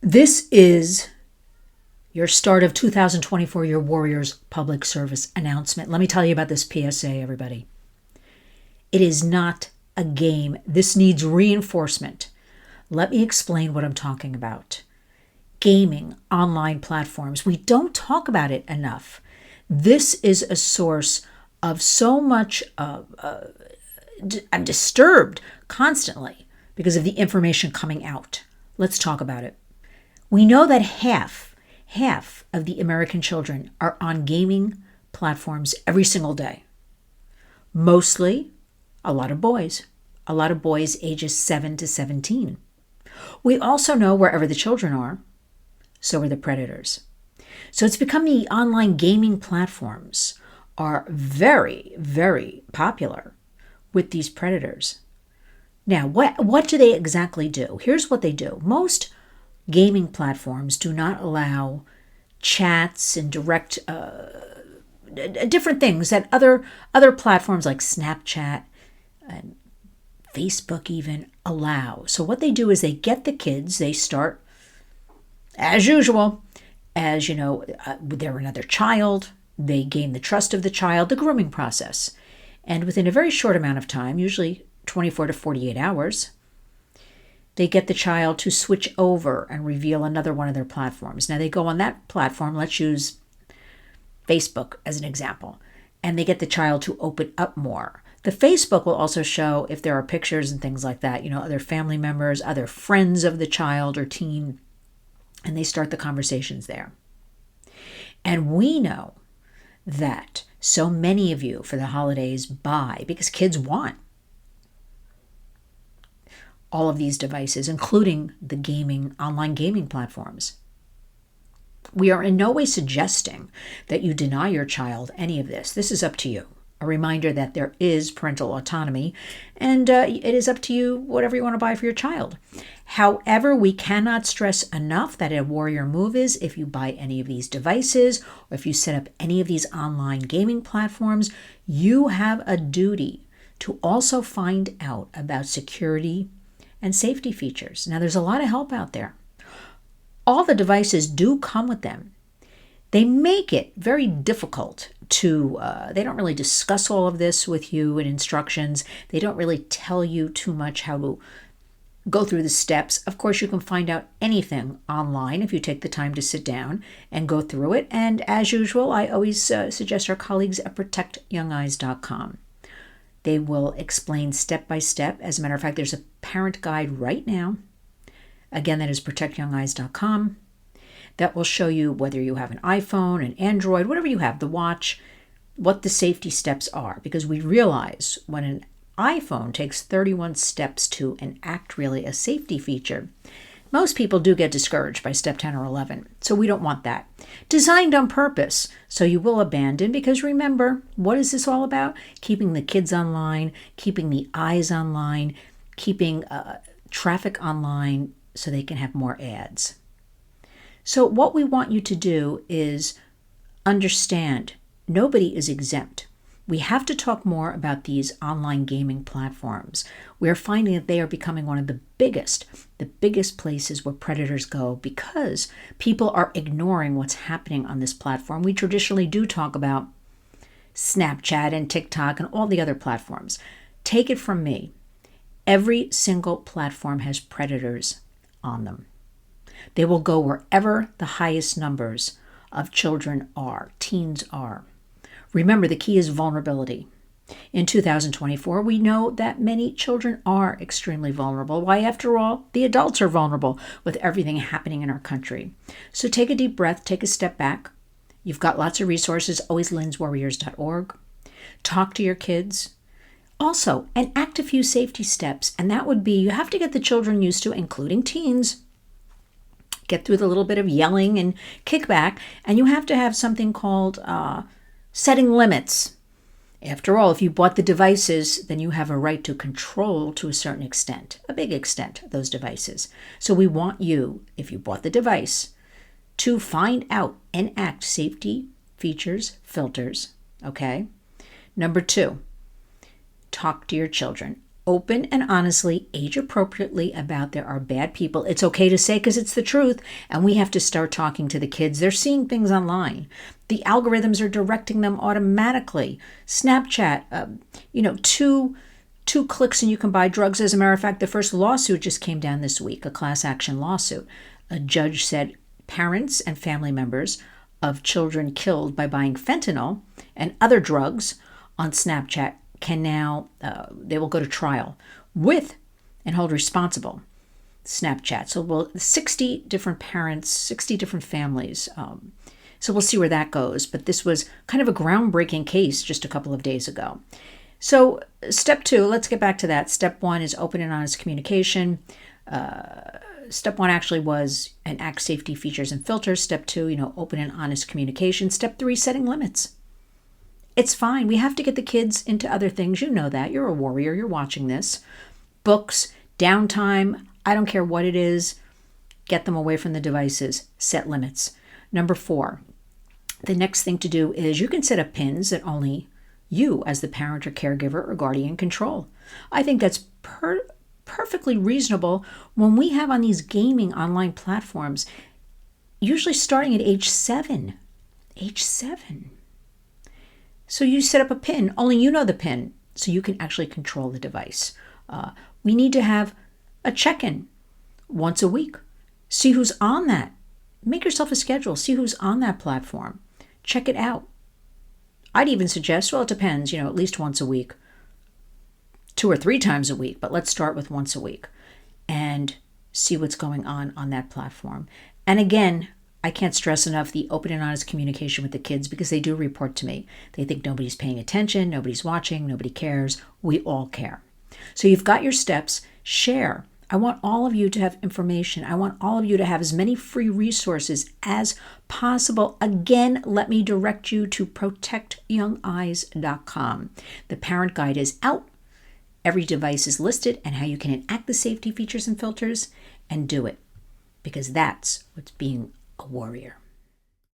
This is your start of 2024, your Warriors public service announcement. Let me tell you about this PSA, everybody. It is not a game. This needs reinforcement. Let me explain what I'm talking about. Gaming, online platforms. We don't talk about it enough. This is a source of so much, I'm disturbed constantly because of the information coming out. Let's talk about it. We know that half of the American children are on gaming platforms every single day. Mostly a lot of boys ages 7 to 17. We also know wherever the children are, so are the predators. So it's become the online gaming platforms are very, very popular with these predators. Now, what do they exactly do? Here's what they do. Most gaming platforms do not allow chats and direct different things that other platforms like Snapchat and Facebook even allow. So what they do is they get the kids, they start as usual, as you know, they're another child, they gain the trust of the child, the grooming process. And within a very short amount of time, usually 24 to 48 hours, they get the child to switch over and reveal another one of their platforms. Now they go on that platform, let's use Facebook as an example, and they get the child to open up more. The Facebook will also show if there are pictures and things like that, other family members, other friends of the child or teen, and they start the conversations there. And we know that so many of you for the holidays buy, because kids want all of these devices, including the online gaming platforms. We are in no way suggesting that you deny your child any of this. This is up to you. A reminder that there is parental autonomy, and it is up to you whatever you want to buy for your child. However, we cannot stress enough that a warrior move is if you buy any of these devices or if you set up any of these online gaming platforms, you have a duty to also find out about security and safety features. Now, there's a lot of help out there. All the devices do come with them. They make it very difficult to, they don't really discuss all of this with you in instructions. They don't really tell you too much how to go through the steps. Of course, you can find out anything online if you take the time to sit down and go through it. And as usual, I always suggest our colleagues at protectyoungeyes.com. They will explain step by step. As a matter of fact, there's a parent guide right now. Again, that is protectyoungeyes.com. That will show you whether you have an iPhone, an Android, whatever you have, the watch, what the safety steps are. Because we realize when an iPhone takes 31 steps to enact really a safety feature, most people do get discouraged by step 10 or 11. So we don't want that. Designed on purpose, so you will abandon, because remember, what is this all about? Keeping the kids online, keeping the eyes online, keeping traffic online so they can have more ads. So what we want you to do is understand nobody is exempt. We have to talk more about these online gaming platforms. We're finding that they are becoming one of the biggest places where predators go because people are ignoring what's happening on this platform. We traditionally do talk about Snapchat and TikTok and all the other platforms. Take it from me. Every single platform has predators on them. They will go wherever the highest numbers of children are, teens are. Remember, the key is vulnerability. In 2024, we know that many children are extremely vulnerable. Why, after all, the adults are vulnerable with everything happening in our country. So take a deep breath, take a step back. You've got lots of resources, always lynswarriors.org. Talk to your kids. Also, enact a few safety steps, and that would be you have to get the children used to, including teens, get through the little bit of yelling and kickback, and you have to have something called setting limits. After all, if you bought the devices, then you have a right to control to a certain extent, a big extent, those devices. So we want you, if you bought the device, to find out, enact safety features, filters, okay? Number 2, talk to your children. open and honestly, age appropriately about there are bad people. It's okay to say because it's the truth, and we have to start talking to the kids. They're seeing things online. The algorithms are directing them automatically. Snapchat, two clicks and you can buy drugs. As a matter of fact, the first lawsuit just came down this week, a class action lawsuit. A judge said parents and family members of children killed by buying fentanyl and other drugs on Snapchat can now, they will go to trial with and hold responsible Snapchat. So 60 different parents, 60 different families. So we'll see where that goes. But this was kind of a groundbreaking case just a couple of days ago. So step 2, let's get back to that. Step 1 is open and honest communication. Step 1 actually was enact safety features and filters. Step 2, open and honest communication. Step 3, setting limits. It's fine. We have to get the kids into other things. You know that. You're a warrior. You're watching this. Books, downtime, I don't care what it is. Get them away from the devices. Set limits. Number 4, the next thing to do is you can set up pins that only you as the parent or caregiver or guardian control. I think that's perfectly reasonable when we have on these gaming online platforms, usually starting at age 7. Age 7. So you set up a pin, only you know the pin, so you can actually control the device. We need to have a check-in once a week. See who's on that. Make yourself a schedule. See who's on that platform. Check it out. I'd even suggest, it depends, at least once a week, 2 or 3 times a week, but let's start with once a week and see what's going on that platform. And again, I can't stress enough the open and honest communication with the kids because they do report to me. They think nobody's paying attention, nobody's watching, nobody cares. We all care. So you've got your steps. Share. I want all of you to have information. I want all of you to have as many free resources as possible. Again, let me direct you to protectyoungeyes.com. The parent guide is out. Every device is listed and how you can enact the safety features and filters and do it because that's what's being a warrior.